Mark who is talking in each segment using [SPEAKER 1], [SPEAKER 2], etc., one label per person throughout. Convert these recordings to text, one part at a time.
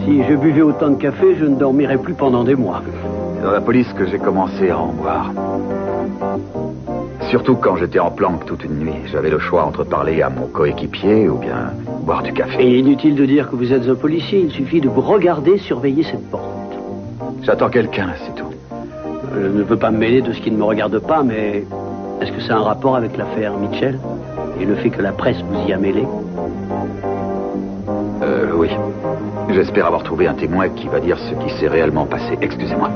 [SPEAKER 1] Si je buvais autant de café, je ne dormirais plus pendant des mois.
[SPEAKER 2] C'est dans la police que j'ai commencé à en boire. Surtout quand j'étais en planque toute une nuit. J'avais le choix entre parler à mon coéquipier ou bien boire du café.
[SPEAKER 1] Et inutile de dire que vous êtes un policier, il suffit de vous regarder surveiller cette porte.
[SPEAKER 2] J'attends quelqu'un, c'est tout.
[SPEAKER 1] Je ne veux pas me mêler de ce qui ne me regarde pas, mais est-ce que ça a un rapport avec l'affaire Mitchell et le fait que la presse vous y a mêlé?
[SPEAKER 2] Oui. J'espère avoir trouvé un témoin qui va dire ce qui s'est réellement passé. Excusez-moi.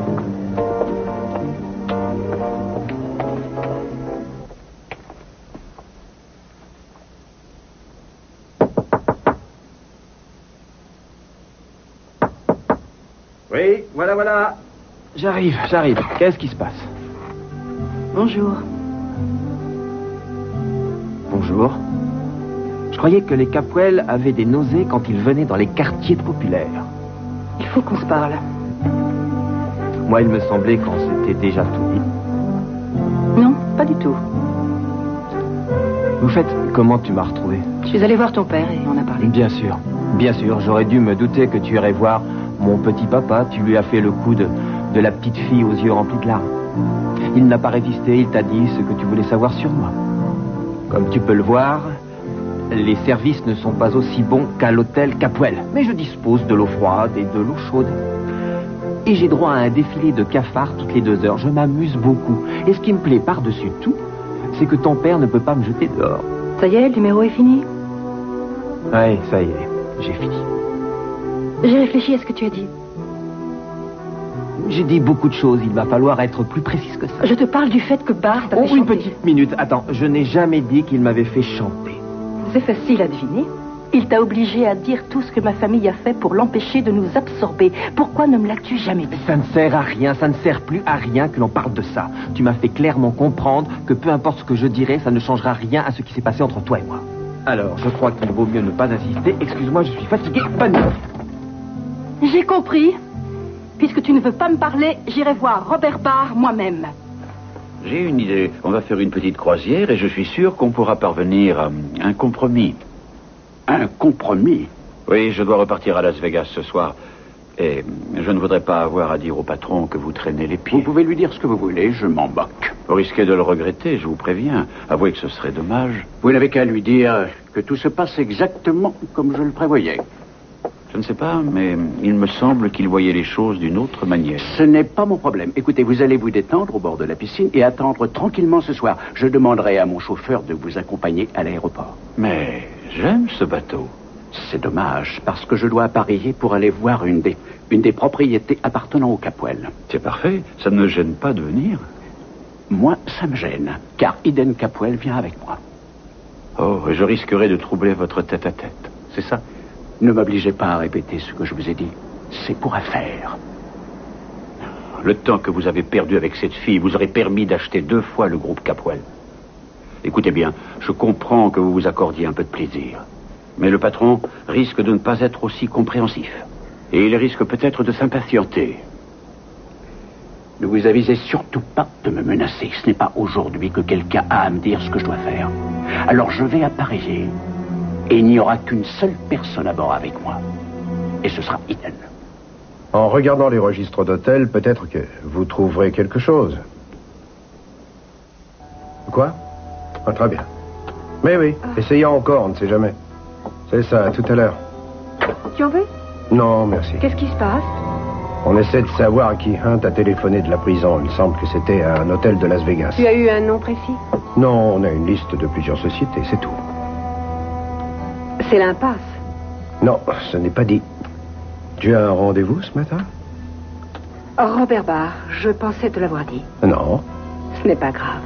[SPEAKER 3] Oui, voilà. J'arrive. Qu'est-ce qui se passe?
[SPEAKER 4] Bonjour.
[SPEAKER 3] Bonjour. Je croyais que les Capwell avaient des nausées quand ils venaient dans les quartiers populaires.
[SPEAKER 4] Il faut qu'on se parle.
[SPEAKER 3] Moi, il me semblait qu'on s'était déjà tout dit.
[SPEAKER 4] Non, pas du tout.
[SPEAKER 3] Au fait, comment tu m'as retrouvé?
[SPEAKER 4] Je suis allée voir ton père et on a parlé.
[SPEAKER 3] Bien sûr, j'aurais dû me douter que tu irais voir mon petit papa. Tu lui as fait le coup de la petite fille aux yeux remplis de larmes. Il n'a pas résisté, il t'a dit ce que tu voulais savoir sur moi. Comme tu peux le voir, les services ne sont pas aussi bons qu'à l'hôtel Capwell. Mais je dispose de l'eau froide et de l'eau chaude. Et j'ai droit à un défilé de cafards toutes les 2 heures. Je m'amuse beaucoup. Et ce qui me plaît par-dessus tout, c'est que ton père ne peut pas me jeter dehors.
[SPEAKER 4] Ça y est, le numéro est fini?
[SPEAKER 3] Ouais, ça y est, j'ai fini.
[SPEAKER 4] J'ai réfléchi à ce que tu as dit.
[SPEAKER 3] J'ai dit beaucoup de choses, il va falloir être plus précise que ça.
[SPEAKER 4] Je te parle du fait que Bart t'a fait
[SPEAKER 3] Une
[SPEAKER 4] chanter.
[SPEAKER 3] petite minute, attends, je n'ai jamais dit qu'il m'avait fait chanter.
[SPEAKER 4] C'est facile à deviner. Il t'a obligé à dire tout ce que ma famille a fait pour l'empêcher de nous absorber. Pourquoi ne me l'as-tu jamais dit?
[SPEAKER 3] Ça ne sert à rien, ça ne sert plus à rien que l'on parle de ça. Tu m'as fait clairement comprendre que peu importe ce que je dirai, ça ne changera rien à ce qui s'est passé entre toi et moi. Alors, je crois qu'il vaut mieux ne pas insister. Excuse-moi, je suis fatigué. Bonne nuit.
[SPEAKER 4] J'ai compris. Puisque tu ne veux pas me parler, j'irai voir Robert Barr moi-même.
[SPEAKER 5] J'ai une idée. On va faire une petite croisière et je suis sûr qu'on pourra parvenir à un compromis.
[SPEAKER 1] Un compromis?
[SPEAKER 5] Oui, je dois repartir à Las Vegas ce soir. Et je ne voudrais pas avoir à dire au patron que vous traînez les pieds.
[SPEAKER 1] Vous pouvez lui dire ce que vous voulez, je m'en moque.
[SPEAKER 5] Vous risquez de le regretter, je vous préviens. Avouez que ce serait dommage.
[SPEAKER 1] Vous n'avez qu'à lui dire que tout se passe exactement comme je le prévoyais.
[SPEAKER 5] Je ne sais pas, mais il me semble qu'il voyait les choses d'une autre manière.
[SPEAKER 1] Ce n'est pas mon problème. Écoutez, vous allez vous détendre au bord de la piscine et attendre tranquillement ce soir. Je demanderai à mon chauffeur de vous accompagner à l'aéroport.
[SPEAKER 5] Mais j'aime ce bateau.
[SPEAKER 1] C'est dommage, parce que je dois appareiller pour aller voir une des propriétés appartenant au Capwell.
[SPEAKER 5] C'est parfait, ça ne me gêne pas de venir.
[SPEAKER 1] Moi, ça me gêne, car Eden Capwell vient avec moi.
[SPEAKER 5] Oh, je risquerais de troubler votre tête-à-tête, c'est ça?
[SPEAKER 1] Ne m'obligez pas à répéter ce que je vous ai dit. C'est pour affaire.
[SPEAKER 5] Le temps que vous avez perdu avec cette fille vous aurait permis d'acheter 2 fois le groupe Capwell. Écoutez bien, je comprends que vous vous accordiez un peu de plaisir. Mais le patron risque de ne pas être aussi compréhensif. Et il risque peut-être de s'impatienter.
[SPEAKER 1] Ne vous avisez surtout pas de me menacer. Ce n'est pas aujourd'hui que quelqu'un a à me dire ce que je dois faire. Alors je vais appareiller. Et il n'y aura qu'une seule personne à bord avec moi. Et ce sera Eden.
[SPEAKER 6] En regardant les registres d'hôtel, peut-être que vous trouverez quelque chose. Quoi? Ah, très bien. Mais oui, essayons encore, on ne sait jamais. C'est ça, à tout à l'heure.
[SPEAKER 4] Tu en veux?
[SPEAKER 6] Non, merci.
[SPEAKER 4] Qu'est-ce qui se passe?
[SPEAKER 6] On essaie de savoir à qui Hunt a téléphoné de la prison. Il semble que c'était à un hôtel de Las Vegas.
[SPEAKER 4] Tu as eu un nom précis?
[SPEAKER 6] Non, on a une liste de plusieurs sociétés, c'est tout.
[SPEAKER 4] C'est l'impasse.
[SPEAKER 6] Non, ce n'est pas dit. Tu as un rendez-vous ce matin?
[SPEAKER 4] Robert Barr, je pensais te l'avoir dit.
[SPEAKER 6] Non.
[SPEAKER 4] Ce n'est pas grave.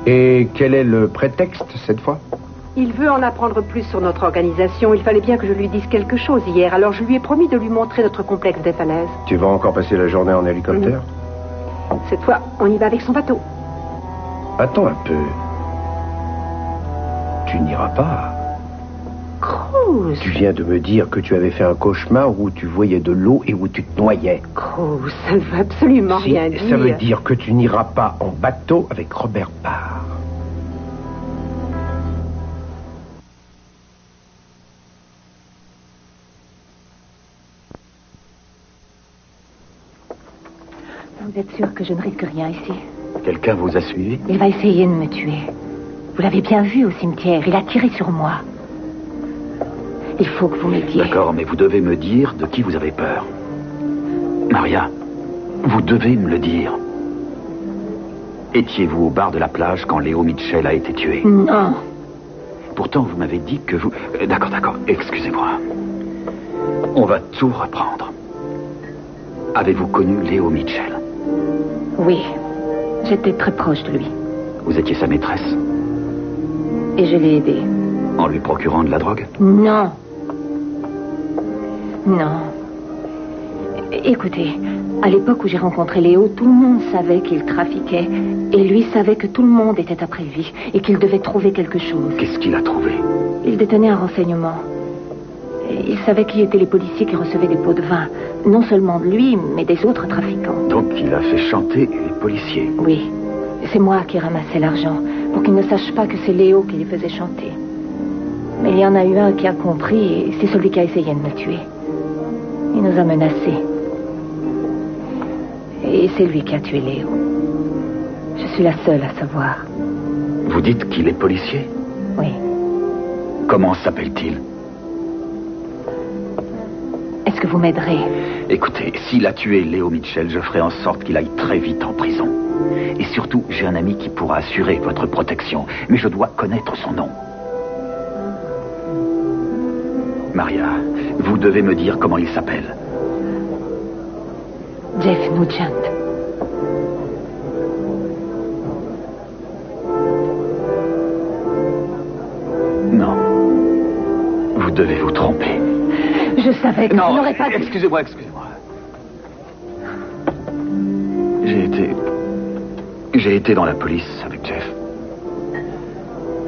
[SPEAKER 6] Et quel est le prétexte cette fois?
[SPEAKER 4] Il veut en apprendre plus sur notre organisation. Il fallait bien que je lui dise quelque chose hier. Alors je lui ai promis de lui montrer notre complexe des falaises.
[SPEAKER 6] Tu vas encore passer la journée en hélicoptère?
[SPEAKER 4] Cette fois, on y va avec son bateau.
[SPEAKER 6] Attends un peu. Tu n'iras pas.
[SPEAKER 4] Cruz.
[SPEAKER 6] Tu viens de me dire que tu avais fait un cauchemar où tu voyais de l'eau et où tu te noyais.
[SPEAKER 4] Cruz, ça ne veut absolument
[SPEAKER 6] Si,
[SPEAKER 4] rien dire.
[SPEAKER 6] ça veut dire que tu n'iras pas en bateau avec Robert Barr.
[SPEAKER 7] Vous êtes sûr que je ne risque rien ici?
[SPEAKER 2] Quelqu'un vous a suivi?
[SPEAKER 7] Il va essayer de me tuer. Vous l'avez bien vu au cimetière. Il a tiré sur moi. Il faut que vous m'aidiez.
[SPEAKER 2] D'accord, mais vous devez me dire de qui vous avez peur. Maria, vous devez me le dire. Étiez-vous au bar de la plage quand Léo Mitchell a été tué?
[SPEAKER 7] Non.
[SPEAKER 2] Pourtant, vous m'avez dit que vous... D'accord, excusez-moi. On va tout reprendre. Avez-vous connu Léo Mitchell?
[SPEAKER 7] Oui. J'étais très proche de lui.
[SPEAKER 2] Vous étiez sa maîtresse?
[SPEAKER 7] Et je l'ai aidé.
[SPEAKER 2] En lui procurant de la drogue?
[SPEAKER 7] Non. Non. Écoutez, à l'époque où j'ai rencontré Léo, tout le monde savait qu'il trafiquait. Et lui savait que tout le monde était après lui et qu'il devait trouver quelque chose.
[SPEAKER 2] Qu'est-ce qu'il a trouvé?
[SPEAKER 7] Il détenait un renseignement. Il savait qui étaient les policiers qui recevaient des pots de vin. Non seulement de lui, mais des autres trafiquants.
[SPEAKER 2] Donc il a fait chanter les policiers?
[SPEAKER 7] Oui. C'est moi qui ramassais l'argent pour qu'ils ne sachent pas que c'est Léo qui les faisait chanter. Mais il y en a eu un qui a compris et c'est celui qui a essayé de me tuer. Il nous a menacés. Et c'est lui qui a tué Léo. Je suis la seule à savoir.
[SPEAKER 2] Vous dites qu'il est policier?
[SPEAKER 7] Oui.
[SPEAKER 2] Comment s'appelle-t-il?
[SPEAKER 7] Est-ce que vous m'aiderez?
[SPEAKER 2] Écoutez, s'il a tué Léo Mitchell, je ferai en sorte qu'il aille très vite en prison. Et surtout, j'ai un ami qui pourra assurer votre protection. Mais je dois connaître son nom. Maria, vous devez me dire comment il s'appelle.
[SPEAKER 7] Jeff Nugent.
[SPEAKER 2] Non. Vous devez vous tromper.
[SPEAKER 7] Je savais que
[SPEAKER 2] non,
[SPEAKER 7] vous n'aurez pas dû...
[SPEAKER 2] Excusez-moi. J'ai été dans la police avec Jeff.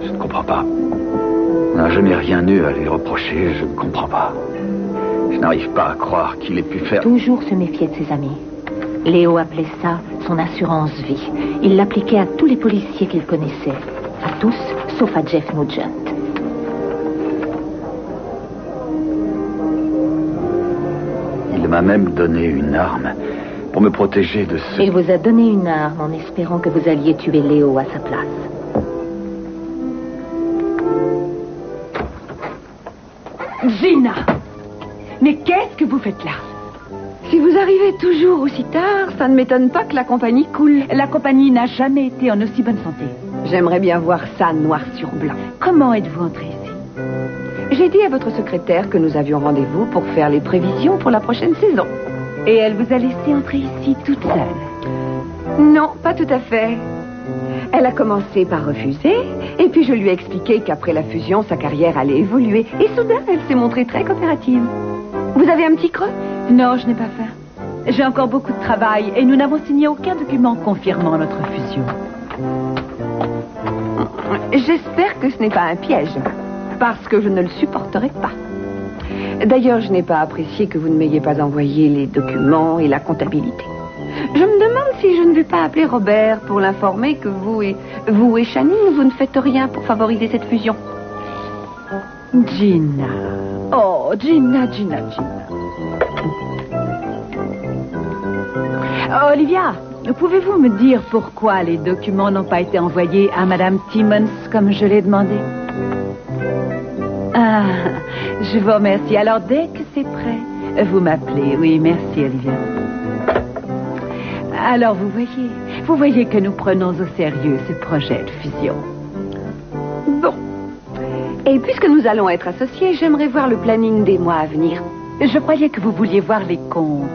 [SPEAKER 2] Je ne comprends pas. Non, je n'ai rien eu à lui reprocher, je ne comprends pas. Je n'arrive pas à croire qu'il ait pu faire...
[SPEAKER 7] Toujours se méfier de ses amis. Léo appelait ça son assurance vie. Il l'appliquait à tous les policiers qu'il connaissait. À tous, sauf à Jeff Nugent.
[SPEAKER 2] Il m'a même donné une arme pour me protéger de ce...
[SPEAKER 7] Il vous a donné une arme en espérant que vous alliez tuer Léo à sa place.
[SPEAKER 4] Gina! Mais qu'est-ce que vous faites là?
[SPEAKER 8] Si vous arrivez toujours aussi tard, ça ne m'étonne pas que la compagnie coule.
[SPEAKER 4] La compagnie n'a jamais été en aussi bonne santé.
[SPEAKER 8] J'aimerais bien voir ça noir sur blanc.
[SPEAKER 4] Comment êtes-vous entrée ici?
[SPEAKER 8] J'ai dit à votre secrétaire que nous avions rendez-vous pour faire les prévisions pour la prochaine saison.
[SPEAKER 4] Et elle vous a laissé entrer ici toute seule?
[SPEAKER 8] Non, pas tout à fait. Elle a commencé par refuser, et puis je lui ai expliqué qu'après la fusion, sa carrière allait évoluer. Et soudain, elle s'est montrée très coopérative. Vous avez un petit creux?
[SPEAKER 4] Non, je n'ai pas faim. J'ai encore beaucoup de travail, et nous n'avons signé aucun document confirmant notre fusion.
[SPEAKER 8] J'espère que ce n'est pas un piège, parce que je ne le supporterai pas. D'ailleurs, je n'ai pas apprécié que vous ne m'ayez pas envoyé les documents et la comptabilité. Je me demande si je ne vais pas appeler Robert pour l'informer que vous et Channing, vous ne faites rien pour favoriser cette fusion.
[SPEAKER 4] Gina. Oh, Gina. Olivia, pouvez-vous me dire pourquoi les documents n'ont pas été envoyés à Madame Timmons comme je l'ai demandé? Ah, je vous remercie. Alors, dès que c'est prêt, vous m'appelez. Oui, merci, Olivia. Alors, vous voyez que nous prenons au sérieux ce projet de fusion.
[SPEAKER 8] Bon. Et puisque nous allons être associés, j'aimerais voir le planning des mois à venir.
[SPEAKER 4] Je croyais que vous vouliez voir les comptes.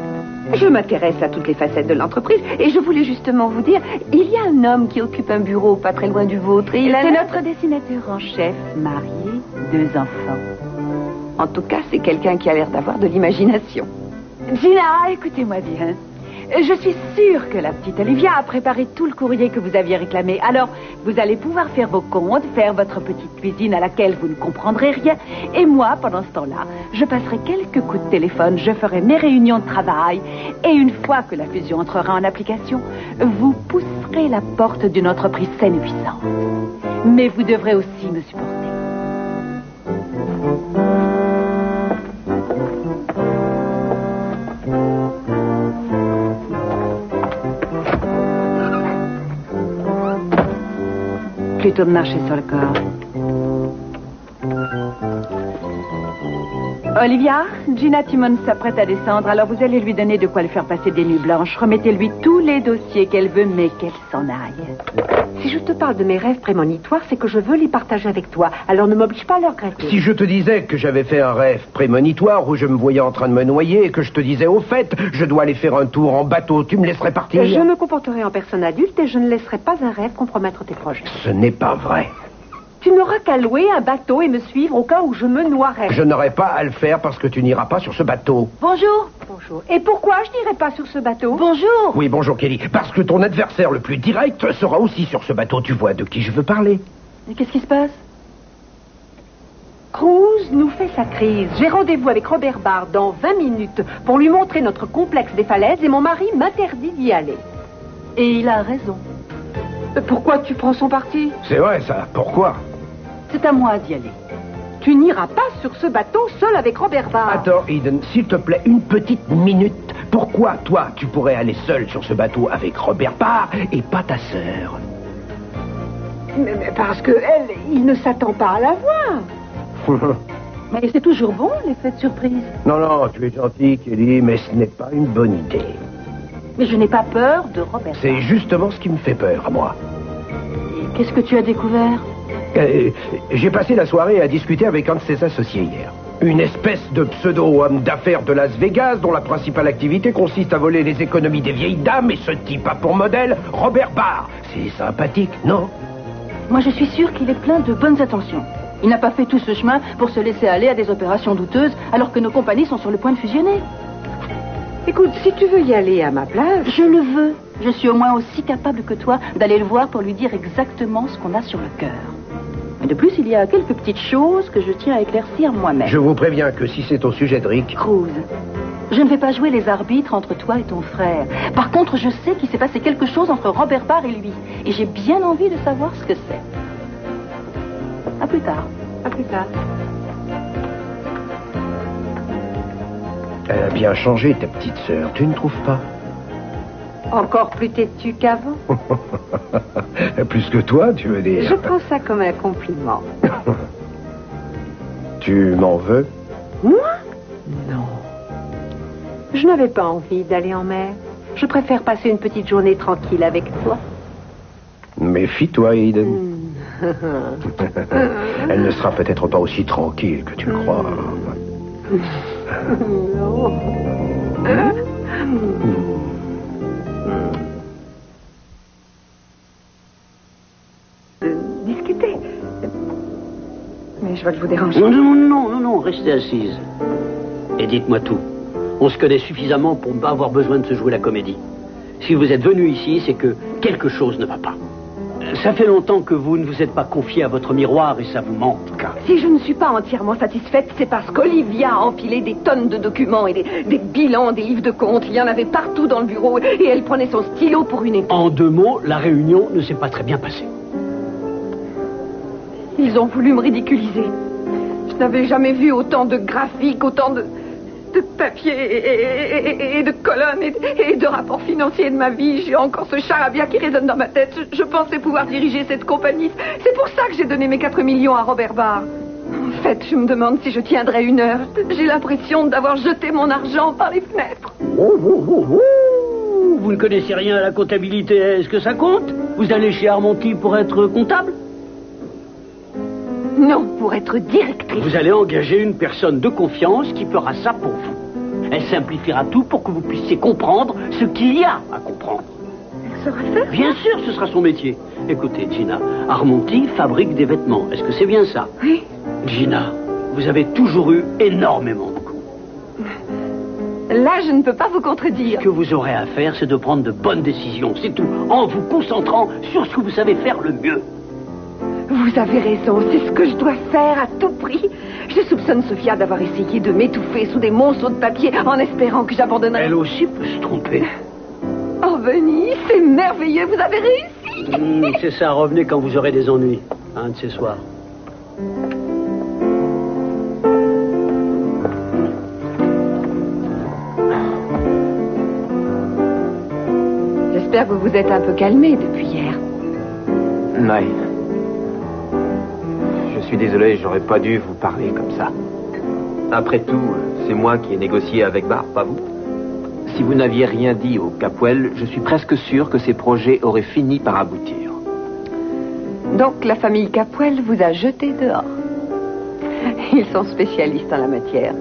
[SPEAKER 8] Je m'intéresse à toutes les facettes de l'entreprise et je voulais justement vous dire, il y a un homme qui occupe un bureau pas très loin du vôtre et
[SPEAKER 4] c'est notre dessinateur en chef, marié, 2 enfants.
[SPEAKER 8] En tout cas, c'est quelqu'un qui a l'air d'avoir de l'imagination.
[SPEAKER 4] Gina, écoutez-moi bien. Je suis sûre que la petite Olivia a préparé tout le courrier que vous aviez réclamé. Alors, vous allez pouvoir faire vos comptes, faire votre petite cuisine à laquelle vous ne comprendrez rien. Et moi, pendant ce temps-là, je passerai quelques coups de téléphone, je ferai mes réunions de travail. Et une fois que la fusion entrera en application, vous pousserez la porte d'une entreprise saine et puissante. Mais vous devrez aussi me supporter. più tornasce sul corps. Olivia, Gina Timmons s'apprête à descendre, alors vous allez lui donner de quoi lui faire passer des nuits blanches. Remettez-lui tous les dossiers qu'elle veut, mais qu'elle s'en aille.
[SPEAKER 8] Si je te parle de mes rêves prémonitoires, c'est que je veux les partager avec toi. Alors ne m'oblige pas à leur regretter.
[SPEAKER 6] Si je te disais que j'avais fait un rêve prémonitoire où je me voyais en train de me noyer et que je te disais au fait, je dois aller faire un tour en bateau, tu me laisserais partir?
[SPEAKER 8] Je me comporterai en personne adulte et je ne laisserai pas un rêve compromettre tes projets.
[SPEAKER 6] Ce n'est pas vrai.
[SPEAKER 8] Tu n'auras qu'à louer un bateau et me suivre au cas où je me noierais.
[SPEAKER 6] Je n'aurai pas à le faire parce que tu n'iras pas sur ce bateau.
[SPEAKER 4] Bonjour.
[SPEAKER 8] Bonjour. Et pourquoi je n'irai pas sur ce bateau?
[SPEAKER 4] Bonjour.
[SPEAKER 6] Oui, bonjour Kelly. Parce que ton adversaire le plus direct sera aussi sur ce bateau. Tu vois de qui je veux parler?
[SPEAKER 4] Et qu'est-ce qui se passe?
[SPEAKER 8] Cruz nous fait sa crise. J'ai rendez-vous avec Robert Barr dans 20 minutes pour lui montrer notre complexe des falaises et mon mari m'interdit d'y aller.
[SPEAKER 4] Et il a raison.
[SPEAKER 8] Pourquoi tu prends son parti?
[SPEAKER 6] C'est vrai ça. Pourquoi?
[SPEAKER 4] C'est à moi d'y aller.
[SPEAKER 8] Tu n'iras pas sur ce bateau seul avec Robert Barr.
[SPEAKER 6] Attends, Eden, s'il te plaît, une petite minute. Pourquoi, toi, tu pourrais aller seul sur ce bateau avec Robert Barr et pas ta sœur?
[SPEAKER 8] Mais parce que elle, il ne s'attend pas à la voir.
[SPEAKER 4] Mais c'est toujours bon, l'effet de surprise.
[SPEAKER 6] Non, tu es gentil, Kelly, mais ce n'est pas une bonne idée.
[SPEAKER 4] Mais je n'ai pas peur de Robert.
[SPEAKER 6] C'est justement ce qui me fait peur, à moi.
[SPEAKER 4] Et qu'est-ce que tu as découvert?
[SPEAKER 6] J'ai passé la soirée à discuter avec un de ses associés hier. Une espèce de pseudo-homme d'affaires de Las Vegas dont la principale activité consiste à voler les économies des vieilles dames et ce type a pour modèle Robert Barr. C'est sympathique, non?
[SPEAKER 4] Moi, je suis sûre qu'il est plein de bonnes intentions. Il n'a pas fait tout ce chemin pour se laisser aller à des opérations douteuses alors que nos compagnies sont sur le point de fusionner.
[SPEAKER 8] Écoute, si tu veux y aller à ma place...
[SPEAKER 4] Je le veux. Je suis au moins aussi capable que toi d'aller le voir pour lui dire exactement ce qu'on a sur le cœur. Mais de plus, il y a quelques petites choses que je tiens à éclaircir moi-même.
[SPEAKER 6] Je vous préviens que si c'est au sujet de Rick...
[SPEAKER 4] Cruz, je ne vais pas jouer les arbitres entre toi et ton frère. Par contre, je sais qu'il s'est passé quelque chose entre Robert Barr et lui. Et j'ai bien envie de savoir ce que c'est. À plus tard.
[SPEAKER 8] À plus tard.
[SPEAKER 6] Elle a bien changé, ta petite sœur, tu ne trouves pas?
[SPEAKER 8] Encore plus têtu qu'avant.
[SPEAKER 6] Plus que toi, tu veux dire?
[SPEAKER 8] Je prends ça comme un compliment.
[SPEAKER 6] Tu m'en veux?
[SPEAKER 8] Moi? Non. Je n'avais pas envie d'aller en mer. Je préfère passer une petite journée tranquille avec toi.
[SPEAKER 6] Méfie-toi, Eden. Elle ne sera peut-être pas aussi tranquille que tu le crois.
[SPEAKER 8] Non. Discuter. Mais je vais vous déranger.
[SPEAKER 1] Non, restez assise. Et dites-moi tout. On se connaît suffisamment pour ne pas avoir besoin de se jouer la comédie. Si vous êtes venu ici, c'est que quelque chose ne va pas. Ça fait longtemps que vous ne vous êtes pas confié à votre miroir et ça vous manque.
[SPEAKER 8] Si je ne suis pas entièrement satisfaite, c'est parce qu'Olivia a empilé des tonnes de documents et des bilans, des livres de comptes. Il y en avait partout dans le bureau et elle prenait son stylo pour une épée.
[SPEAKER 1] En 2 mots, la réunion ne s'est pas très bien passée.
[SPEAKER 8] Ils ont voulu me ridiculiser. Je n'avais jamais vu autant de graphiques, autant de papiers et de colonnes et de rapports financiers de ma vie. J'ai encore ce charabia qui résonne dans ma tête. Je pensais pouvoir diriger cette compagnie. C'est pour ça que j'ai donné mes 4 millions à Robert Barr. En fait, je me demande si je tiendrai 1 heure. J'ai l'impression d'avoir jeté mon argent par les fenêtres.
[SPEAKER 1] Vous ne connaissez rien à la comptabilité. Est-ce que ça compte? Vous allez chez Armonti pour être comptable?
[SPEAKER 8] Non, pour être directrice.
[SPEAKER 1] Vous allez engager une personne de confiance qui fera ça pour vous. Elle simplifiera tout pour que vous puissiez comprendre ce qu'il y a à comprendre.
[SPEAKER 8] Elle saura faire?
[SPEAKER 1] Bien sûr, ce sera son métier. Écoutez, Gina, Armonti fabrique des vêtements. Est-ce que c'est bien ça?
[SPEAKER 8] Oui.
[SPEAKER 1] Gina, vous avez toujours eu énormément de goût.
[SPEAKER 8] Là, je ne peux pas vous contredire.
[SPEAKER 1] Ce que vous aurez à faire, c'est de prendre de bonnes décisions. C'est tout, en vous concentrant sur ce que vous savez faire le mieux.
[SPEAKER 8] Vous avez raison, c'est ce que je dois faire à tout prix. Je soupçonne Sophia d'avoir essayé de m'étouffer sous des monceaux de papier en espérant que j'abandonnerais.
[SPEAKER 1] Elle aussi peut se tromper.
[SPEAKER 8] Oh, Benny, c'est merveilleux, vous avez réussi.
[SPEAKER 1] C'est ça, revenez quand vous aurez des ennuis. Un de ces soirs.
[SPEAKER 8] J'espère que vous vous êtes un peu calmé depuis hier.
[SPEAKER 3] Oui. suis désolé, j'aurais pas dû vous parler comme ça. Après tout, c'est moi qui ai négocié avec Barr, pas vous. Si vous n'aviez rien dit au Capwell, je suis presque sûr que ces projets auraient fini par aboutir.
[SPEAKER 8] Donc la famille Capwell vous a jeté dehors. Ils sont spécialistes en la matière.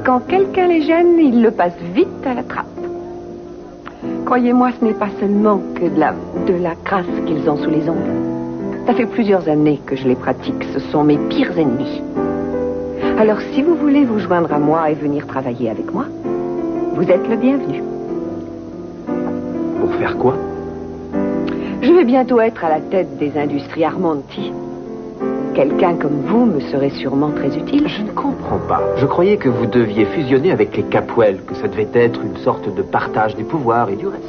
[SPEAKER 8] Quand quelqu'un les gêne, ils le passent vite à la trappe. Croyez-moi, ce n'est pas seulement que de la crasse qu'ils ont sous les ongles. Ça fait plusieurs années que je les pratique. Ce sont mes pires ennemis. Alors, si vous voulez vous joindre à moi et venir travailler avec moi, vous êtes le bienvenu.
[SPEAKER 3] Pour faire quoi?
[SPEAKER 8] Je vais bientôt être à la tête des industries Armonti. Quelqu'un comme vous me serait sûrement très utile.
[SPEAKER 3] Je ne comprends pas. Je croyais que vous deviez fusionner avec les Capwell, que ça devait être une sorte de partage du pouvoir et du reste.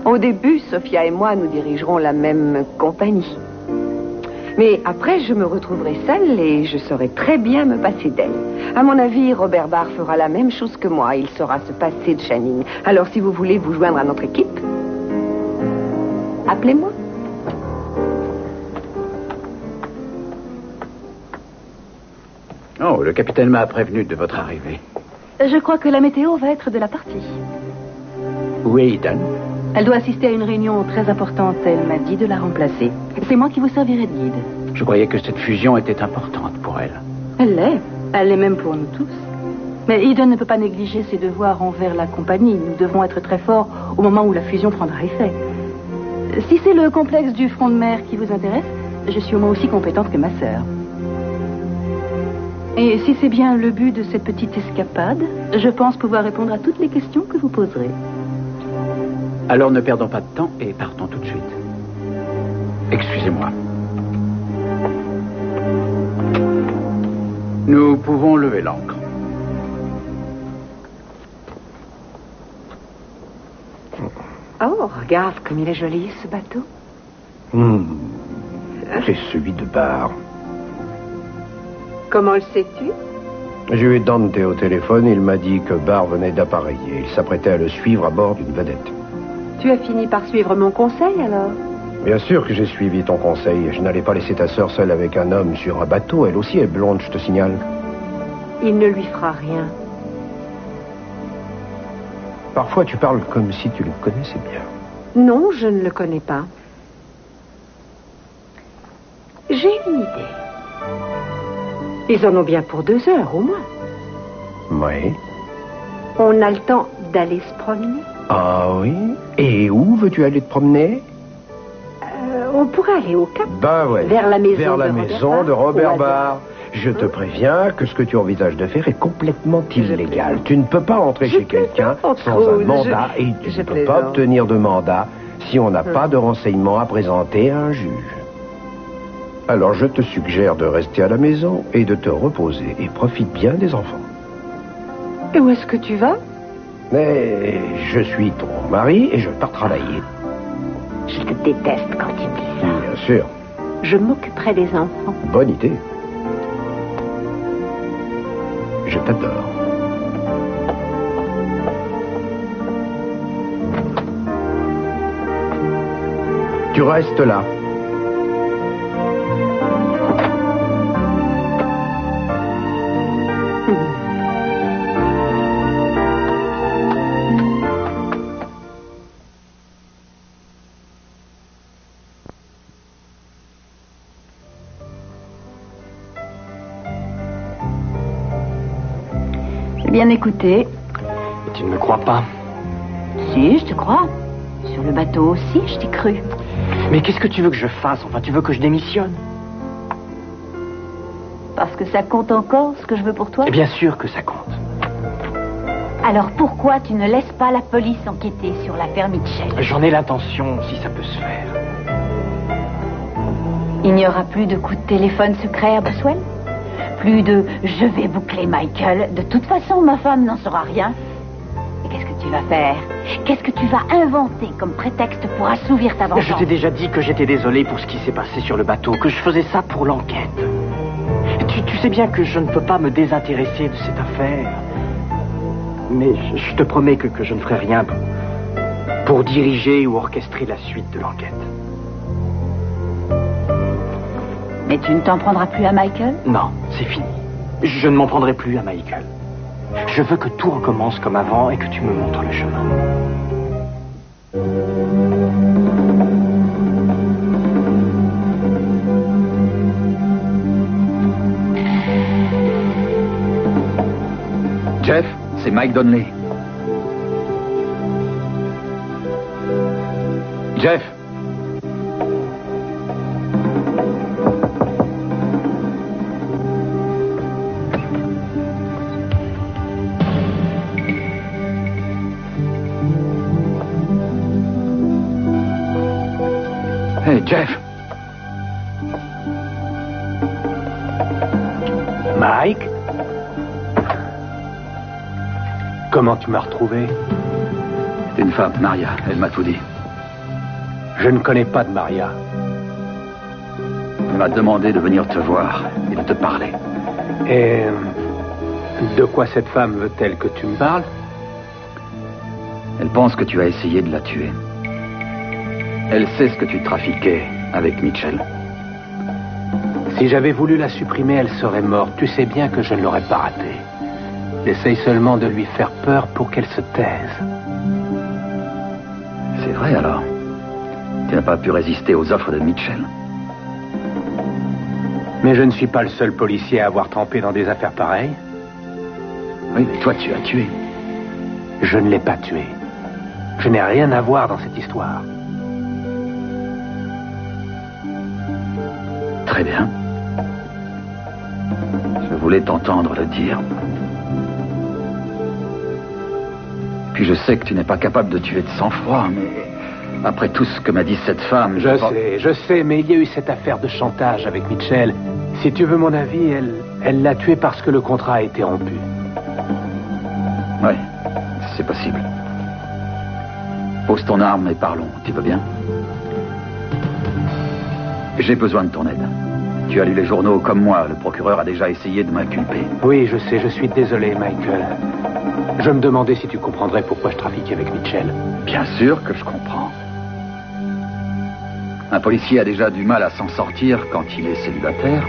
[SPEAKER 8] Au début, Sophia et moi, nous dirigerons la même compagnie. Mais après, je me retrouverai seule et je saurai très bien me passer d'elle. À mon avis, Robert Barr fera la même chose que moi. Il saura se passer de Channing. Alors, si vous voulez vous joindre à notre équipe, appelez-moi.
[SPEAKER 1] Oh, le capitaine m'a prévenu de votre arrivée.
[SPEAKER 4] Je crois que la météo va être de la partie.
[SPEAKER 1] Où est Ethan?
[SPEAKER 9] Elle doit assister à une réunion très importante. Elle m'a dit de la remplacer. C'est moi qui vous servirai de guide.
[SPEAKER 1] Je croyais que cette fusion était importante pour elle.
[SPEAKER 9] Elle l'est. Elle l'est même pour nous tous. Mais Eden ne peut pas négliger ses devoirs envers la compagnie. Nous devons être très forts au moment où la fusion prendra effet. Si c'est le complexe du front de mer qui vous intéresse, je suis au moins aussi compétente que ma sœur. Et si c'est bien le but de cette petite escapade, je pense pouvoir répondre à toutes les questions que vous poserez.
[SPEAKER 1] Alors ne perdons pas de temps et partons tout de suite. Excusez-moi. Nous pouvons lever l'ancre.
[SPEAKER 8] Oh, regarde comme il est joli, ce bateau.
[SPEAKER 6] C'est celui de Barr.
[SPEAKER 8] Comment le sais-tu?
[SPEAKER 6] J'ai eu Dante au téléphone, il m'a dit que Barr venait d'appareiller. Il s'apprêtait à le suivre à bord d'une vedette.
[SPEAKER 8] Tu as fini par suivre mon conseil, alors?
[SPEAKER 6] Bien sûr que j'ai suivi ton conseil. Je n'allais pas laisser ta sœur seule avec un homme sur un bateau. Elle aussi est blonde, je te signale.
[SPEAKER 8] Il ne lui fera rien.
[SPEAKER 6] Parfois, tu parles comme si tu le connaissais bien.
[SPEAKER 8] Non, je ne le connais pas. J'ai une idée. Ils en ont bien pour 2 heures, au moins.
[SPEAKER 6] Oui.
[SPEAKER 8] On a le temps d'aller se promener.
[SPEAKER 6] Ah oui? Et où veux-tu aller te promener?
[SPEAKER 8] On pourrait aller au Cap.
[SPEAKER 6] Bah ouais.
[SPEAKER 8] Vers la maison,
[SPEAKER 6] Vers la maison de Robert Barr. Je te préviens que ce que tu envisages de faire est complètement illégal. Tu ne peux pas entrer chez quelqu'un sans un mandat et tu ne peux pas obtenir de mandat si on n'a pas de renseignements à présenter à un juge. Alors je te suggère de rester à la maison et de te reposer et profite bien des enfants.
[SPEAKER 8] Et où est-ce que tu vas?
[SPEAKER 6] Mais je suis ton mari et je pars travailler.
[SPEAKER 8] Je te déteste quand tu me dis ça.
[SPEAKER 6] Bien sûr.
[SPEAKER 8] Je m'occuperai des enfants.
[SPEAKER 6] Bonne idée. Je t'adore. Tu restes là.
[SPEAKER 9] Bien écouté.
[SPEAKER 3] Tu ne me crois pas?
[SPEAKER 9] Si, je te crois. Sur le bateau aussi, je t'ai cru.
[SPEAKER 3] Mais qu'est-ce que tu veux que je fasse? Enfin, tu veux que je démissionne?
[SPEAKER 9] Parce que ça compte encore, ce que je veux pour toi?
[SPEAKER 3] Et bien sûr que ça compte.
[SPEAKER 4] Alors pourquoi tu ne laisses pas la police enquêter sur l'affaire Mitchell?
[SPEAKER 3] J'en ai l'intention, si ça peut se faire.
[SPEAKER 4] Il n'y aura plus de coups de téléphone secret à Boswell? Plus de « je vais boucler Michael ». De toute façon, ma femme n'en saura rien. Et qu'est-ce que tu vas faire? Qu'est-ce que tu vas inventer comme prétexte pour assouvir ta vengeance?
[SPEAKER 3] Je t'ai déjà dit que j'étais désolé pour ce qui s'est passé sur le bateau, que je faisais ça pour l'enquête. Tu sais bien que je ne peux pas me désintéresser de cette affaire. Mais je te promets que je ne ferai rien pour diriger ou orchestrer la suite de l'enquête.
[SPEAKER 4] Mais tu ne t'en prendras plus à Michael?
[SPEAKER 3] Non, c'est fini. Je ne m'en prendrai plus à Michael. Je veux que tout recommence comme avant et que tu me montres le chemin.
[SPEAKER 2] Jeff, c'est Mike Donnelly. Jeff. Hey, Jeff.
[SPEAKER 6] Mike? Comment tu m'as retrouvé?
[SPEAKER 2] C'est une femme, Maria. Elle m'a tout dit.
[SPEAKER 6] Je ne connais pas de Maria.
[SPEAKER 2] Elle m'a demandé de venir te voir et de te parler.
[SPEAKER 6] Et de quoi cette femme veut-elle que tu me parles?
[SPEAKER 2] Elle pense que tu as essayé de la tuer. Elle sait ce que tu trafiquais avec Mitchell.
[SPEAKER 6] Si j'avais voulu la supprimer, elle serait morte. Tu sais bien que je ne l'aurais pas ratée. J'essaye seulement de lui faire peur pour qu'elle se taise.
[SPEAKER 2] C'est vrai alors. Tu n'as pas pu résister aux offres de Mitchell.
[SPEAKER 6] Mais je ne suis pas le seul policier à avoir trempé dans des affaires pareilles.
[SPEAKER 2] Oui, mais toi, tu as tué.
[SPEAKER 6] Je ne l'ai pas tué. Je n'ai rien à voir dans cette histoire.
[SPEAKER 2] Très bien. Je voulais t'entendre le dire. Puis je sais que tu n'es pas capable de tuer de sang-froid, mais après tout ce que m'a dit cette femme...
[SPEAKER 6] Je sais, mais il y a eu cette affaire de chantage avec Mitchell. Si tu veux mon avis, elle l'a tué parce que le contrat a été rompu.
[SPEAKER 2] Oui, c'est possible. Pose ton arme et parlons, tu veux bien? J'ai besoin de ton aide. Tu as lu les journaux comme moi. Le procureur a déjà essayé de m'inculper.
[SPEAKER 6] Oui, je sais, je suis désolé, Michael. Je me demandais si tu comprendrais pourquoi je trafiquais avec Mitchell.
[SPEAKER 2] Bien sûr que je comprends. Un policier a déjà du mal à s'en sortir quand il est célibataire.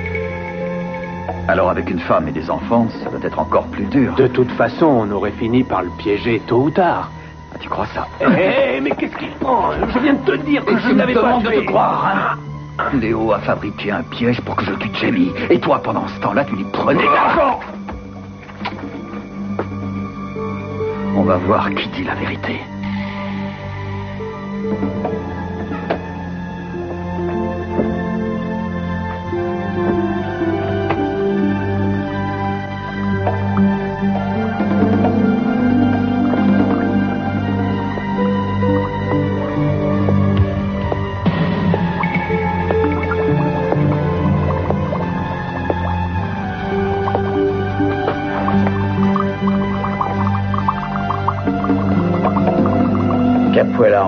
[SPEAKER 2] Alors avec une femme et des enfants, ça doit être encore plus dur.
[SPEAKER 6] De toute façon, on aurait fini par le piéger tôt ou tard.
[SPEAKER 2] Ah, tu crois ça?
[SPEAKER 6] Hé, mais qu'est-ce qu'il prend? Je viens de te dire que je n'avais pas tué.
[SPEAKER 2] De te croire, hein? Léo a fabriqué un piège pour que je tue Jamie. Et toi, pendant ce temps-là, tu lui prenais l'argent. On va voir qui dit la vérité.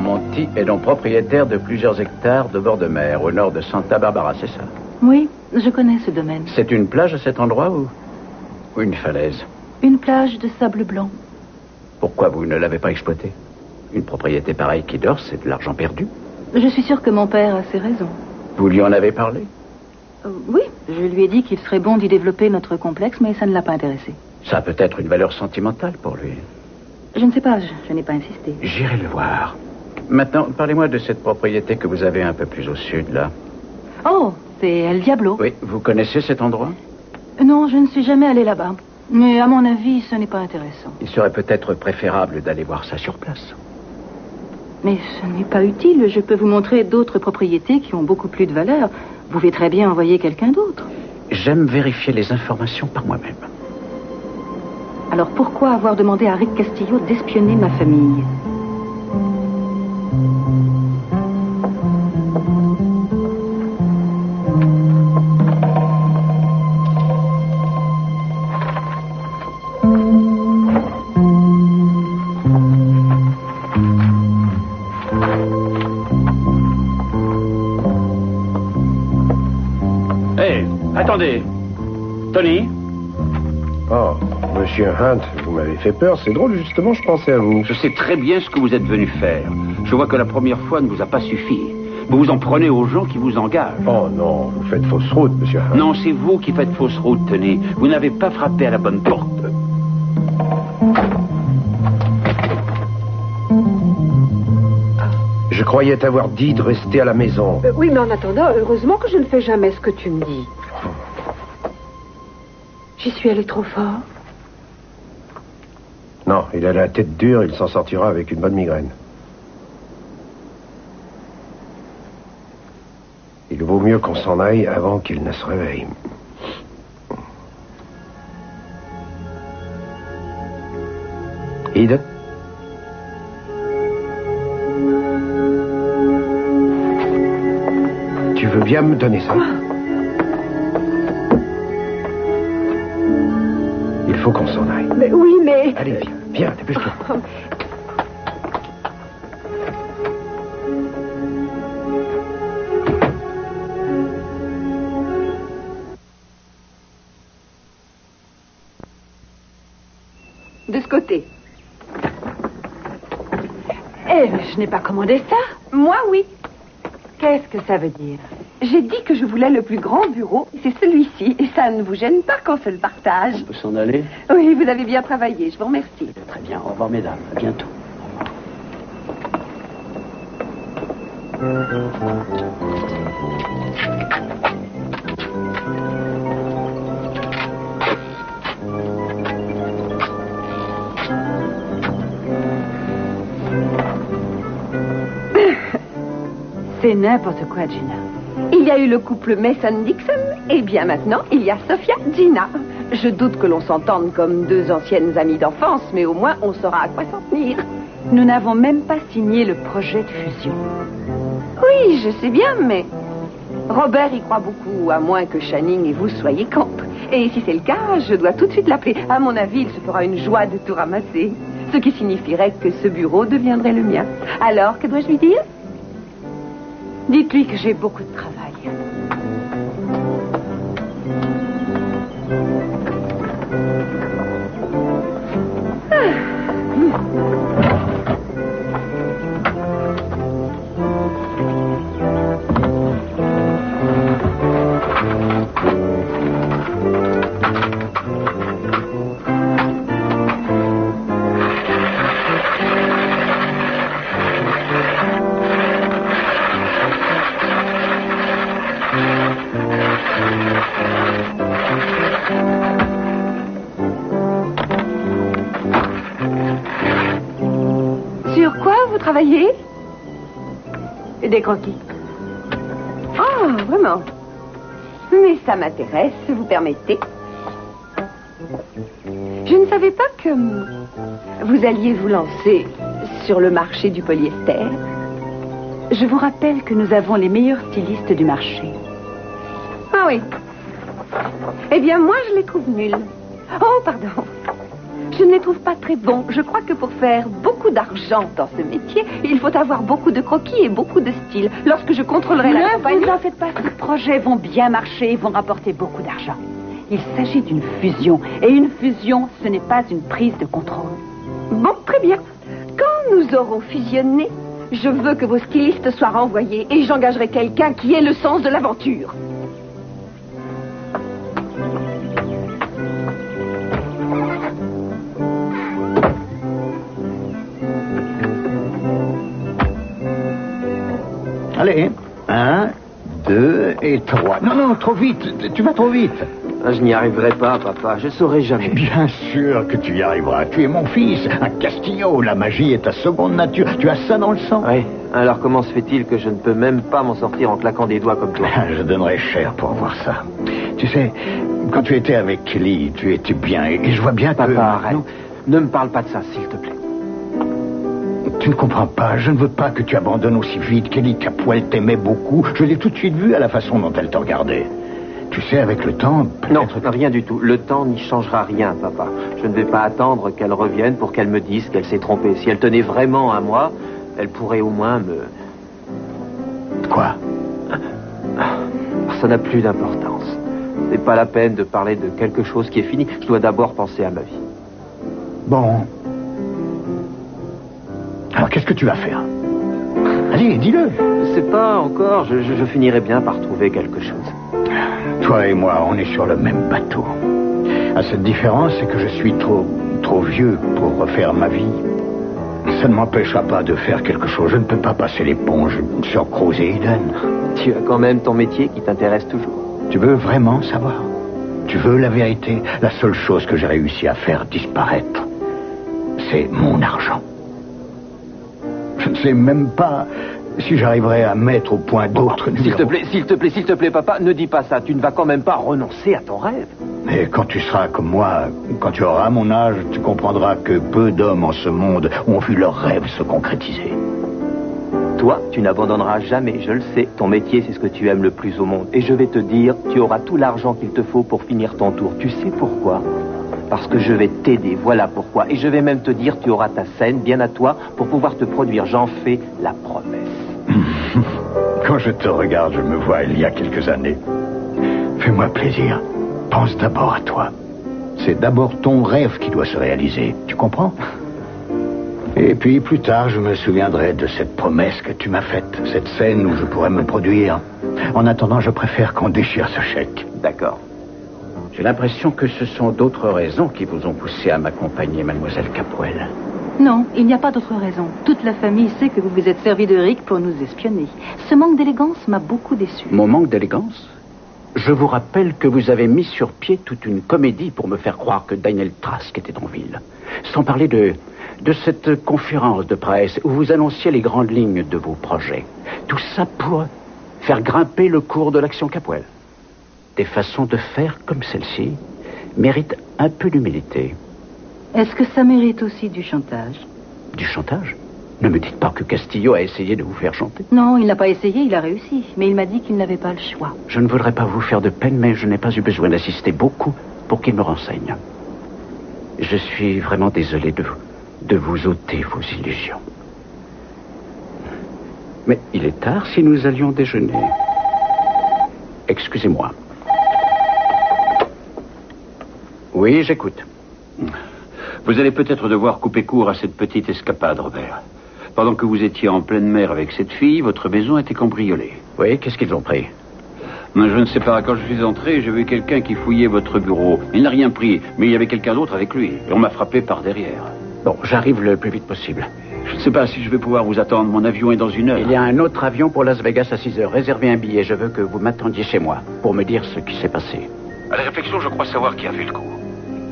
[SPEAKER 1] Monti est donc propriétaire de plusieurs hectares de bord de mer au nord de Santa Barbara, c'est ça?
[SPEAKER 9] Oui, je connais ce domaine.
[SPEAKER 1] C'est une plage à cet endroit ou une falaise?
[SPEAKER 9] Une plage de sable blanc.
[SPEAKER 1] Pourquoi vous ne l'avez pas exploitée? Une propriété pareille qui dort, c'est de l'argent perdu.
[SPEAKER 9] Je suis sûre que mon père a ses raisons.
[SPEAKER 1] Vous lui en avez parlé?
[SPEAKER 9] Oui, je lui ai dit qu'il serait bon d'y développer notre complexe, mais ça ne l'a pas intéressé.
[SPEAKER 1] Ça a peut-être une valeur sentimentale pour lui.
[SPEAKER 9] Je ne sais pas, je n'ai pas insisté.
[SPEAKER 1] J'irai le voir. Maintenant, parlez-moi de cette propriété que vous avez un peu plus au sud, là.
[SPEAKER 9] Oh, c'est El Diablo.
[SPEAKER 1] Oui, vous connaissez cet endroit?
[SPEAKER 9] Non, je ne suis jamais allée là-bas. Mais à mon avis, ce n'est pas intéressant.
[SPEAKER 1] Il serait peut-être préférable d'aller voir ça sur place.
[SPEAKER 9] Mais ce n'est pas utile. Je peux vous montrer d'autres propriétés qui ont beaucoup plus de valeur. Vous pouvez très bien envoyer quelqu'un d'autre.
[SPEAKER 1] J'aime vérifier les informations par moi-même.
[SPEAKER 9] Alors pourquoi avoir demandé à Rick Castillo d'espionner ma famille?
[SPEAKER 5] Attendez. Tony?
[SPEAKER 6] Oh, Monsieur Hunt, vous m'avez fait peur. C'est drôle, justement, je pensais à vous.
[SPEAKER 5] Je sais très bien ce que vous êtes venu faire. Je vois que la première fois ne vous a pas suffi. Vous vous en prenez aux gens qui vous engagent.
[SPEAKER 6] Oh non, vous faites fausse route, monsieur Hunt.
[SPEAKER 5] Non, c'est vous qui faites fausse route, tenez. Vous n'avez pas frappé à la bonne porte.
[SPEAKER 6] Je croyais t'avoir dit de rester à la maison.
[SPEAKER 8] Oui, mais en attendant, heureusement que je ne fais jamais ce que tu me dis. J'y suis allée trop fort.
[SPEAKER 6] Non, il a la tête dure, il s'en sortira avec une bonne migraine. Il vaut mieux qu'on s'en aille avant qu'il ne se réveille. Ide? Tu veux bien me donner ça? Il faut qu'on s'en aille.
[SPEAKER 8] Mais oui, mais...
[SPEAKER 6] Allez, viens, viens, dépêche-toi.
[SPEAKER 8] De ce côté.
[SPEAKER 4] Eh, mais je n'ai pas commandé ça.
[SPEAKER 8] Moi, oui.
[SPEAKER 4] Qu'est-ce que ça veut dire?
[SPEAKER 8] J'ai dit que je voulais le plus grand bureau, c'est celui-ci, et ça ne vous gêne pas qu'on se le partage.
[SPEAKER 1] On peut s'en aller?
[SPEAKER 8] Oui, vous avez bien travaillé, je vous remercie.
[SPEAKER 1] Très bien. Au revoir, mesdames. À bientôt.
[SPEAKER 4] C'est n'importe quoi, Gina.
[SPEAKER 8] Il y a eu le couple Mason-Dixon, et bien maintenant, il y a Sophia Gina. Je doute que l'on s'entende comme deux anciennes amies d'enfance, mais au moins on saura à quoi s'en tenir.
[SPEAKER 4] Nous n'avons même pas signé le projet de fusion.
[SPEAKER 8] Oui, je sais bien, mais Robert y croit beaucoup, à moins que Channing et vous soyez contre. Et si c'est le cas, je dois tout de suite l'appeler. À mon avis, il se fera une joie de tout ramasser. Ce qui signifierait que ce bureau deviendrait le mien. Alors, que dois-je lui dire?
[SPEAKER 4] Dites-lui que j'ai beaucoup de travail.
[SPEAKER 8] Sur quoi vous travaillez?
[SPEAKER 4] Des croquis.
[SPEAKER 8] Ah, vraiment? Mais ça m'intéresse, vous permettez? Je ne savais pas que vous alliez vous lancer sur le marché du polyester.
[SPEAKER 4] Je vous rappelle que nous avons les meilleurs stylistes du marché.
[SPEAKER 8] Ah oui. Eh bien, moi, je les trouve nuls. Oh, pardon. Je ne les trouve pas très bons. Je crois que pour faire beaucoup d'argent dans ce métier, il faut avoir beaucoup de croquis et beaucoup de style. Lorsque je contrôlerai la compagnie...
[SPEAKER 4] Ne vous en faites pas, ces projets vont bien marcher et vont rapporter beaucoup d'argent. Il s'agit d'une fusion. Et une fusion, ce n'est pas une prise de contrôle.
[SPEAKER 8] Bon, très bien. Quand nous aurons fusionné, je veux que vos stylistes soient renvoyés et j'engagerai quelqu'un qui ait le sens de l'aventure.
[SPEAKER 10] Allez, 1, 2 et 3. Non, non, trop vite, tu vas trop vite.
[SPEAKER 3] Je n'y arriverai pas, papa, je saurai jamais.
[SPEAKER 10] Bien sûr que tu y arriveras. Tu es mon fils, un Castillo. La magie est ta seconde nature. Tu as ça dans le sang.
[SPEAKER 3] Oui, alors comment se fait-il que je ne peux même pas m'en sortir en claquant des doigts comme toi?
[SPEAKER 10] Je donnerais cher pour voir ça. Tu sais, quand tu étais avec Kelly, tu étais bien. Et je vois bien que...
[SPEAKER 3] Papa, arrête. Ne me parle pas de ça, s'il te plaît.
[SPEAKER 10] Tu ne comprends pas. Je ne veux pas que tu abandonnes aussi vite. Kelly Capwell t'aimait beaucoup. Je l'ai tout de suite vu à la façon dont elle te regardait. Tu sais, avec le temps...
[SPEAKER 3] Non, rien du tout. Le temps n'y changera rien, papa. Je ne vais pas attendre qu'elle revienne pour qu'elle me dise qu'elle s'est trompée. Si elle tenait vraiment à moi, elle pourrait au moins me...
[SPEAKER 10] Quoi?
[SPEAKER 3] Ça n'a plus d'importance. C'est pas la peine de parler de quelque chose qui est fini. Je dois d'abord penser à ma vie.
[SPEAKER 10] Bon. Alors, qu'est-ce que tu vas faire? Allez, Allez, dis-le.
[SPEAKER 3] Je sais pas encore, je finirai bien par trouver quelque chose.
[SPEAKER 10] Toi et moi, on est sur le même bateau. À cette différence, c'est que je suis trop vieux pour refaire ma vie. Ça ne m'empêchera pas de faire quelque chose. Je ne peux pas passer l'éponge sur Cruz et Eden.
[SPEAKER 3] Tu as quand même ton métier qui t'intéresse toujours.
[SPEAKER 10] Tu veux vraiment savoir? Tu veux la vérité? La seule chose que j'ai réussi à faire disparaître, c'est mon argent. Je ne sais même pas si j'arriverai à mettre au point d'autres numéros.
[SPEAKER 3] S'il te plaît, papa, ne dis pas ça. Tu ne vas quand même pas renoncer à ton rêve.
[SPEAKER 10] Mais quand tu seras comme moi, quand tu auras mon âge, tu comprendras que peu d'hommes en ce monde ont vu leurs rêves se concrétiser.
[SPEAKER 3] Toi, tu n'abandonneras jamais, je le sais. Ton métier, c'est ce que tu aimes le plus au monde. Et je vais te dire, tu auras tout l'argent qu'il te faut pour finir ton tour. Tu sais pourquoi? Parce que je vais t'aider, voilà pourquoi. Et je vais même te dire, tu auras ta scène bien à toi pour pouvoir te produire. J'en fais la promesse.
[SPEAKER 10] Quand je te regarde, je me vois il y a quelques années. Fais-moi plaisir. Pense d'abord à toi. C'est d'abord ton rêve qui doit se réaliser. Tu comprends? Et puis plus tard, je me souviendrai de cette promesse que tu m'as faite. Cette scène où je pourrais me produire. En attendant, je préfère qu'on déchire ce chèque.
[SPEAKER 3] D'accord.
[SPEAKER 1] J'ai l'impression que ce sont d'autres raisons qui vous ont poussé à m'accompagner, mademoiselle Capwell.
[SPEAKER 9] Non, il n'y a pas d'autre raison. Toute la famille sait que vous vous êtes servi de Rick pour nous espionner. Ce manque d'élégance m'a beaucoup déçu.
[SPEAKER 1] Mon manque d'élégance? Je vous rappelle que vous avez mis sur pied toute une comédie pour me faire croire que Daniel Trask était en ville. Sans parler de cette conférence de presse où vous annonciez les grandes lignes de vos projets. Tout ça pour faire grimper le cours de l'action Capwell. Des façons de faire comme celle-ci méritent un peu d'humilité.
[SPEAKER 9] Est-ce que ça mérite aussi du chantage?
[SPEAKER 1] Du chantage? Ne me dites pas que Castillo a essayé de vous faire chanter.
[SPEAKER 9] Non, il n'a pas essayé, il a réussi. Mais il m'a dit qu'il n'avait pas le choix.
[SPEAKER 1] Je ne voudrais pas vous faire de peine, mais je n'ai pas eu besoin d'assister beaucoup pour qu'il me renseigne. Je suis vraiment désolé de vous ôter vos illusions. Mais il est tard si nous allions déjeuner. Excusez-moi. Oui, j'écoute.
[SPEAKER 5] Vous allez peut-être devoir couper court à cette petite escapade, Robert. Pendant que vous étiez en pleine mer avec cette fille, votre maison a été cambriolée.
[SPEAKER 1] Oui, qu'est-ce qu'ils ont pris?
[SPEAKER 5] Je ne sais pas. Quand je suis entré, j'ai vu quelqu'un qui fouillait votre bureau. Il n'a rien pris, mais il y avait quelqu'un d'autre avec lui. Et on m'a frappé par derrière.
[SPEAKER 1] Bon, j'arrive le plus vite possible.
[SPEAKER 5] Je ne sais pas si je vais pouvoir vous attendre. Mon avion est dans 1 heure.
[SPEAKER 1] Il y a un autre avion pour Las Vegas à 6 heures. Réservez un billet. Je veux que vous m'attendiez chez moi pour me dire ce qui s'est passé.
[SPEAKER 5] À la réflexion, je crois savoir qui a fait le coup.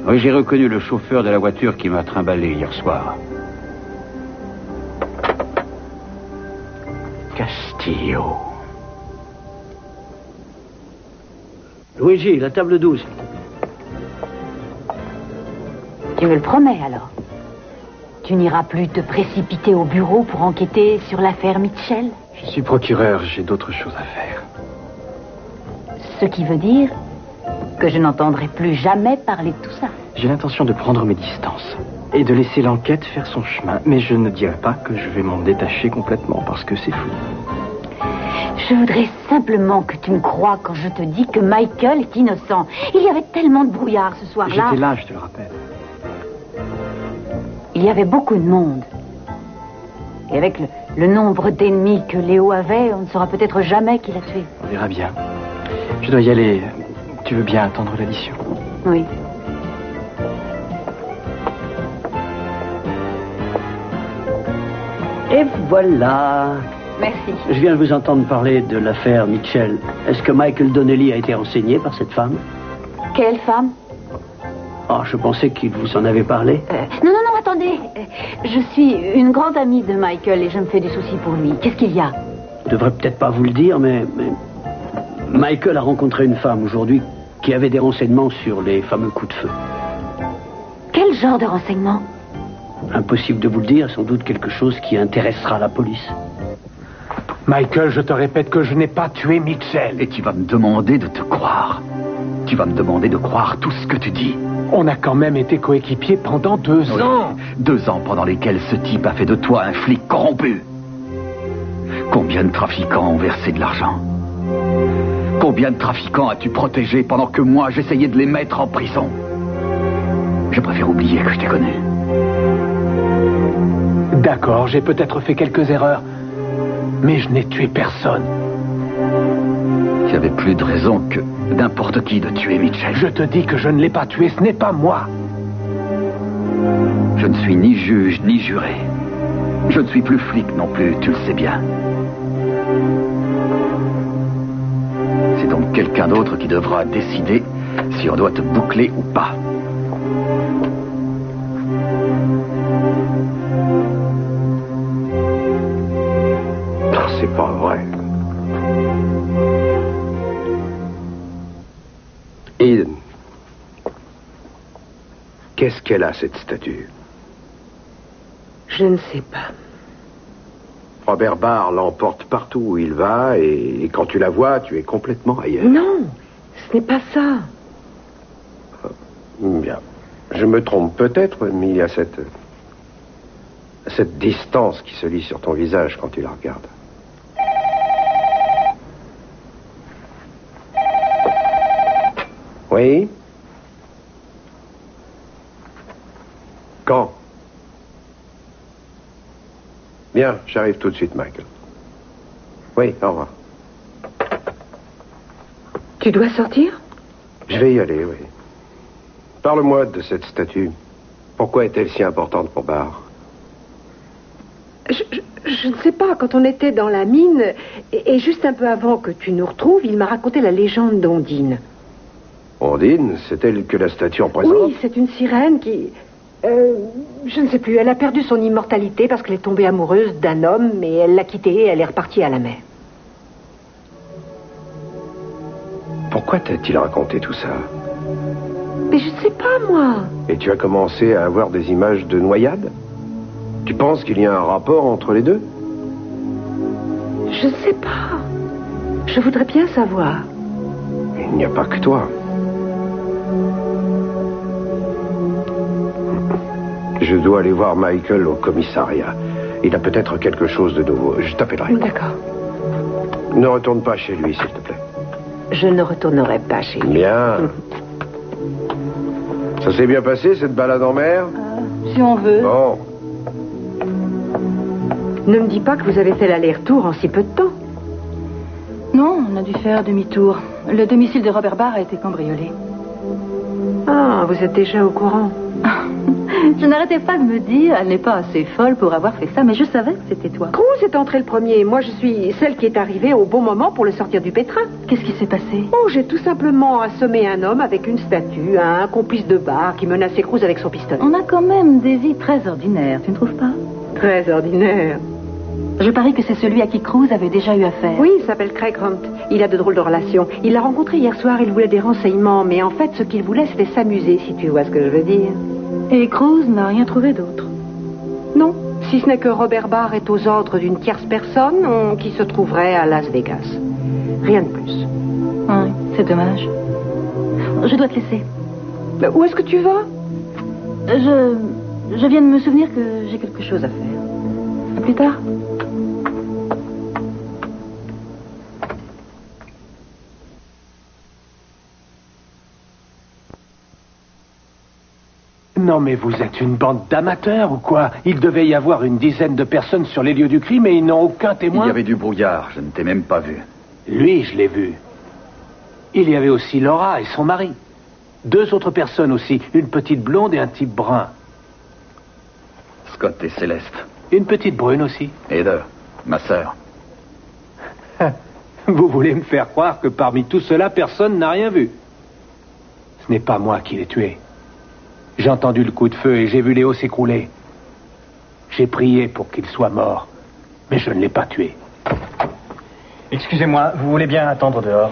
[SPEAKER 5] Oui, j'ai reconnu le chauffeur de la voiture qui m'a trimballé hier soir.
[SPEAKER 1] Castillo.
[SPEAKER 6] Luigi, la table 12.
[SPEAKER 4] Tu me le promets alors? Tu n'iras plus te précipiter au bureau pour enquêter sur l'affaire Mitchell?
[SPEAKER 3] Je suis procureur, j'ai d'autres choses à faire.
[SPEAKER 4] Ce qui veut dire que je n'entendrai plus jamais parler de tout ça.
[SPEAKER 3] J'ai l'intention de prendre mes distances et de laisser l'enquête faire son chemin. Mais je ne dirai pas que je vais m'en détacher complètement parce que c'est fou.
[SPEAKER 4] Je voudrais simplement que tu me crois quand je te dis que Michael est innocent. Il y avait tellement de brouillard ce soir-là.
[SPEAKER 3] J'étais là, je te le rappelle.
[SPEAKER 4] Il y avait beaucoup de monde. Et avec le nombre d'ennemis que Léo avait, on ne saura peut-être jamais qui l'a tué.
[SPEAKER 3] On verra bien. Je dois y aller. Tu veux bien attendre l'addition?
[SPEAKER 4] Oui.
[SPEAKER 6] Et voilà.
[SPEAKER 4] Merci.
[SPEAKER 6] Je viens de vous entendre parler de l'affaire Mitchell. Est-ce que Michael Donnelly a été renseigné par cette femme?
[SPEAKER 4] Quelle femme?
[SPEAKER 6] Oh, je pensais qu'il vous en avait parlé.
[SPEAKER 4] Non, attendez. Je suis une grande amie de Michael et je me fais des soucis pour lui. Qu'est-ce qu'il y a?
[SPEAKER 6] Je devrais peut-être pas vous le dire, mais Michael a rencontré une femme aujourd'hui qui avait des renseignements sur les fameux coups de feu.
[SPEAKER 4] Quel genre de renseignements?
[SPEAKER 6] Impossible de vous le dire, sans doute quelque chose qui intéressera la police.
[SPEAKER 11] Michael, je te répète que je n'ai pas tué Mitchell.
[SPEAKER 2] Et tu vas me demander de te croire. Tu vas me demander de croire tout ce que tu dis.
[SPEAKER 11] On a quand même été coéquipiers pendant 2 ans.
[SPEAKER 2] 2 ans pendant lesquels ce type a fait de toi un flic corrompu. Combien de trafiquants ont versé de l'argent? Combien de trafiquants as-tu protégé pendant que moi j'essayais de les mettre en prison? Je préfère oublier que je t'ai connu.
[SPEAKER 11] D'accord, j'ai peut-être fait quelques erreurs. Mais je n'ai tué personne.
[SPEAKER 2] Il n'y avait plus de raison que n'importe qui de tuer Mitchell.
[SPEAKER 11] Je te dis que je ne l'ai pas tué, ce n'est pas moi.
[SPEAKER 2] Je ne suis ni juge, ni juré. Je ne suis plus flic non plus, tu le sais bien. C'est donc quelqu'un d'autre qui devra décider si on doit te boucler ou pas.
[SPEAKER 6] C'est pas vrai. Eden, qu'est-ce qu'elle a, cette statue?
[SPEAKER 8] Je ne sais pas.
[SPEAKER 6] Robert Barr l'emporte partout où il va, et quand tu la vois, tu es complètement ailleurs.
[SPEAKER 8] Non, ce n'est pas ça.
[SPEAKER 6] Bien. Je me trompe peut-être, mais il y a cette distance qui se lit sur ton visage quand tu la regardes. Oui? Quand? Bien, j'arrive tout de suite, Michael. Oui, au revoir.
[SPEAKER 8] Tu dois sortir?
[SPEAKER 6] Je vais y aller, oui. Parle-moi de cette statue. Pourquoi est-elle si importante pour Barr?
[SPEAKER 8] Je ne sais pas. Quand on était dans la mine, et juste un peu avant que tu nous retrouves, il m'a raconté la légende d'Ondine.
[SPEAKER 6] Ondine, c'est elle que la statue représente?
[SPEAKER 8] Oui, c'est une sirène qui... je ne sais plus, elle a perdu son immortalité parce qu'elle est tombée amoureuse d'un homme, mais elle l'a quitté et elle est repartie à la mer.
[SPEAKER 6] Pourquoi t'a-t-il raconté tout ça?
[SPEAKER 8] Mais je ne sais pas, moi.
[SPEAKER 6] Et tu as commencé à avoir des images de noyade? Tu penses qu'il y a un rapport entre les deux?
[SPEAKER 8] Je ne sais pas. Je voudrais bien savoir.
[SPEAKER 6] Il n'y a pas que toi. Je dois aller voir Michael au commissariat. Il a peut-être quelque chose de nouveau. Je t'appellerai.
[SPEAKER 8] D'accord.
[SPEAKER 6] Ne retourne pas chez lui, s'il te plaît.
[SPEAKER 8] Je ne retournerai pas chez lui.
[SPEAKER 6] Bien. Ça s'est bien passé, cette balade en mer?
[SPEAKER 9] Si on veut.
[SPEAKER 6] Bon.
[SPEAKER 8] Ne me dis pas que vous avez fait l'aller-retour en si peu de temps.
[SPEAKER 9] Non, on a dû faire demi-tour. Le domicile de Robert Barr a été cambriolé.
[SPEAKER 8] Ah, vous êtes déjà au courant.
[SPEAKER 9] Je n'arrêtais pas de me dire, elle n'est pas assez folle pour avoir fait ça, mais je savais que c'était toi.
[SPEAKER 8] Cruz est entré le premier. Moi, je suis celle qui est arrivée au bon moment pour le sortir du pétrin.
[SPEAKER 9] Qu'est-ce qui s'est passé?
[SPEAKER 8] Oh, j'ai tout simplement assommé un homme avec une statue, un complice de bar qui menaçait Cruz avec son pistolet.
[SPEAKER 9] On a quand même des vies très ordinaires, tu ne trouves pas?
[SPEAKER 8] Très ordinaire.
[SPEAKER 9] Je parie que c'est celui à qui Cruz avait déjà eu affaire.
[SPEAKER 8] Oui, il s'appelle Craig Hunt. Il a de drôles de relations. Il l'a rencontré hier soir, il voulait des renseignements, mais en fait, ce qu'il voulait, c'était s'amuser, si tu vois ce que je veux dire.
[SPEAKER 9] Et Cruz n'a rien trouvé d'autre?
[SPEAKER 8] Non, si ce n'est que Robert Barr est aux ordres d'une tierce personne qui se trouverait à Las Vegas. Rien de plus.
[SPEAKER 9] Oui, c'est dommage. Je dois te laisser.
[SPEAKER 8] Mais où est-ce que tu vas?
[SPEAKER 9] Je viens de me souvenir que j'ai quelque chose à faire. À plus tard.
[SPEAKER 11] Non, mais vous êtes une bande d'amateurs ou quoi? Il devait y avoir une dizaine de personnes sur les lieux du crime et ils n'ont aucun témoin.
[SPEAKER 2] Il y avait du brouillard, je ne t'ai même pas vu.
[SPEAKER 11] Lui, je l'ai vu. Il y avait aussi Laura et son mari. 2 autres personnes aussi, une petite blonde et un type brun.
[SPEAKER 2] Scott et Céleste.
[SPEAKER 11] Une petite brune aussi.
[SPEAKER 2] Heather, ma sœur.
[SPEAKER 11] Vous voulez me faire croire que parmi tout cela, personne n'a rien vu? Ce n'est pas moi qui l'ai tué. J'ai entendu le coup de feu et j'ai vu Léo s'écrouler. J'ai prié pour qu'il soit mort, mais je ne l'ai pas tué.
[SPEAKER 12] Excusez-moi, vous voulez bien attendre dehors?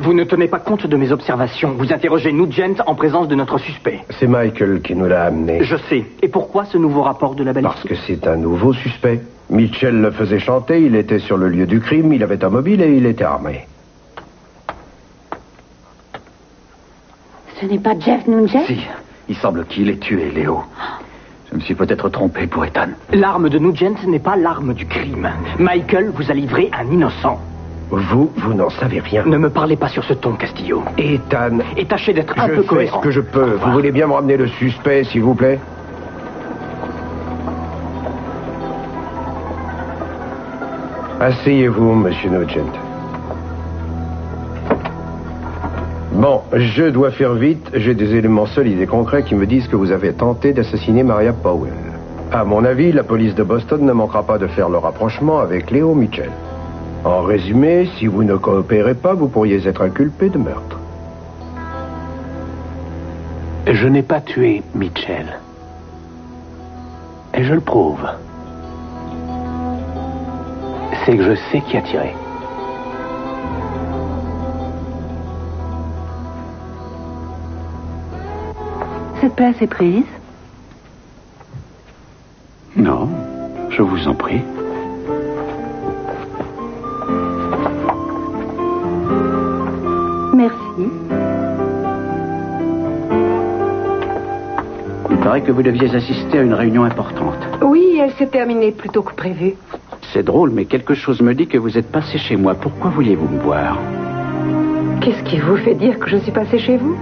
[SPEAKER 12] Vous ne tenez pas compte de mes observations. Vous interrogez Nugent en présence de notre suspect.
[SPEAKER 6] C'est Michael qui nous l'a amené.
[SPEAKER 12] Je sais. Et pourquoi ce nouveau rapport de la balistique?
[SPEAKER 6] Parce que c'est un nouveau suspect. Mitchell le faisait chanter, il était sur le lieu du crime, il avait un mobile et il était armé.
[SPEAKER 7] Ce n'est pas Jeff Nugent?
[SPEAKER 2] Si, il semble qu'il ait tué Léo. Je me suis peut-être trompé pour Ethan.
[SPEAKER 12] L'arme de Nugent n'est pas l'arme du crime. Michael vous a livré un innocent.
[SPEAKER 6] Vous n'en savez rien.
[SPEAKER 12] Ne me parlez pas sur ce ton, Castillo.
[SPEAKER 6] Ethan.
[SPEAKER 12] Et tâchez d'être un peu
[SPEAKER 6] Je fais
[SPEAKER 12] cohérent.
[SPEAKER 6] ce que je peux. Vous voulez bien me ramener le suspect, s'il vous plaît? Asseyez-vous, monsieur Nugent. Bon, je dois faire vite. J'ai des éléments solides et concrets qui me disent que vous avez tenté d'assassiner Maria Powell. À mon avis, la police de Boston ne manquera pas de faire le rapprochement avec Léo Mitchell. En résumé, si vous ne coopérez pas, vous pourriez être inculpé de meurtre.
[SPEAKER 11] Je n'ai pas tué Mitchell. Et je le prouve. C'est que je sais qui a tiré.
[SPEAKER 9] Cette place est prise.
[SPEAKER 5] Non, je vous en prie.
[SPEAKER 9] Merci.
[SPEAKER 1] Il paraît que vous deviez assister à une réunion importante.
[SPEAKER 8] Oui, elle s'est terminée plus tôt que prévu.
[SPEAKER 1] C'est drôle, mais quelque chose me dit que vous êtes passé chez moi. Pourquoi vouliez-vous me voir?
[SPEAKER 8] Qu'est-ce qui vous fait dire que je suis passée chez vous?